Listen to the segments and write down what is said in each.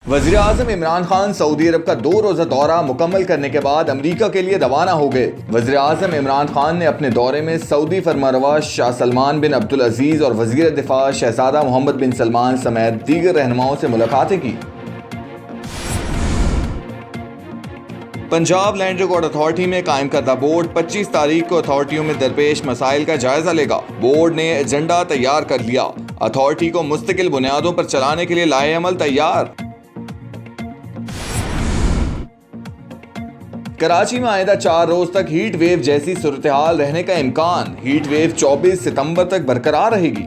वज़ीर आज़म इमरान खान सऊदी अरब का 2 रोज़ा दौरा मुकम्मल करने के बाद अमेरिका के लिए रवाना हो गए। वज़ीर आज़म इमरान खान ने अपने दौरे में सऊदी फरमारवा शाह सलमान बिन अब्दुल अजीज़ और वज़ीर दिफा शहजादा मोहम्मद बिन सलमान समेत दीगर रहनुमाओं से मुलाकातें की। पंजाब लैंड रिकॉर्ड अथॉरिटी में कायम करदा बोर्ड 25 तारीख को अथॉरिटियों में दरपेश मसाइल का जायजा लेगा। बोर्ड ने एजेंडा तैयार कर लिया। अथॉरिटी को मुस्तकिल बुनियादों पर चलाने के लिए लाए अमल तैयार। कराची में आइंदा 4 रोज तक हीट वेव जैसी सूरत हाल रहने का इम्कान। हीट वेव 24 सितंबर तक बरकरार रहेगी।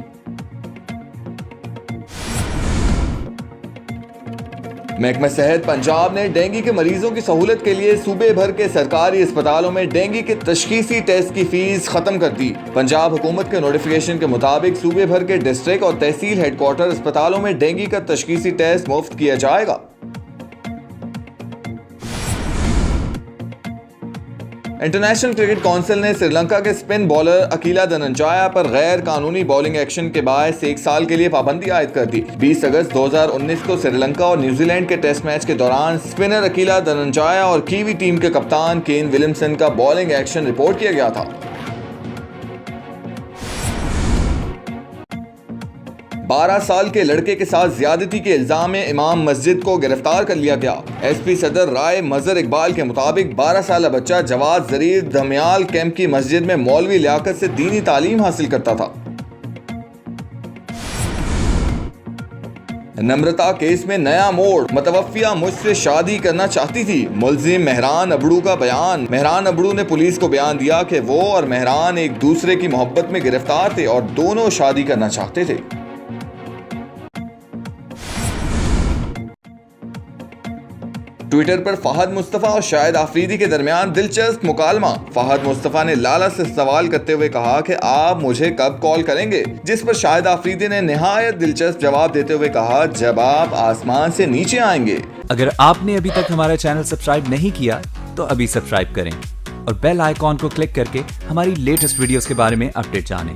महकमा सेहत पंजाब ने डेंगू के मरीजों की सहूलत के लिए सूबे भर के सरकारी अस्पतालों में डेंगू के तशखीसी टेस्ट की फीस खत्म कर दी। पंजाब हुकूमत के नोटिफिकेशन के मुताबिक सूबे भर के डिस्ट्रिक्ट और तहसील हेडक्वार्टर अस्पतालों में डेंगू का तशखीसी टेस्ट मुफ्त किया जाएगा। इंटरनेशनल क्रिकेट काउंसिल ने श्रीलंका के स्पिन बॉलर अकीला धनंजया पर गैर कानूनी बॉलिंग एक्शन के बायस 1 साल के लिए पाबंदी आयद कर दी। 20 अगस्त 2019 को श्रीलंका और न्यूजीलैंड के टेस्ट मैच के दौरान स्पिनर अकीला धनंजया और कीवी टीम के कप्तान केन विलियमसन का बॉलिंग एक्शन रिपोर्ट किया गया था। 12 साल के लड़के के साथ ज्यादती के इल्जाम में इमाम मस्जिद को गिरफ्तार कर लिया गया। एसपी सदर राय मजहर इकबाल के मुताबिक 12 साल बच्चा जवाद जरीर धमियाल कैंप की मस्जिद में मौलवी लियाकत से दीनी तालीम हासिल करता था। नम्रता केस में नया मोड़। मतवफ़िया मुझसे शादी करना चाहती थी। मुलजिम मेहरान अबड़ू का बयान। मेहरान अबड़ू ने पुलिस को बयान दिया कि वो और मेहरान एक दूसरे की मोहब्बत में गिरफ्तार थे और दोनों शादी करना चाहते थे। ट्विटर पर फहद मुस्तफा और शाहिद आफरीदी के दरमियान दिलचस्प मुकालमा। फहद मुस्तफा ने लाला से सवाल करते हुए कहा कि आप मुझे कब कॉल करेंगे, जिस पर शाहिद आफरीदी ने निहायत दिलचस्प जवाब देते हुए कहा, जब आप आसमान से नीचे आएंगे। अगर आपने अभी तक हमारा चैनल सब्सक्राइब नहीं किया तो अभी सब्सक्राइब करें और बेल आइकॉन को क्लिक करके हमारी लेटेस्ट वीडियोस के बारे में अपडेट जानें।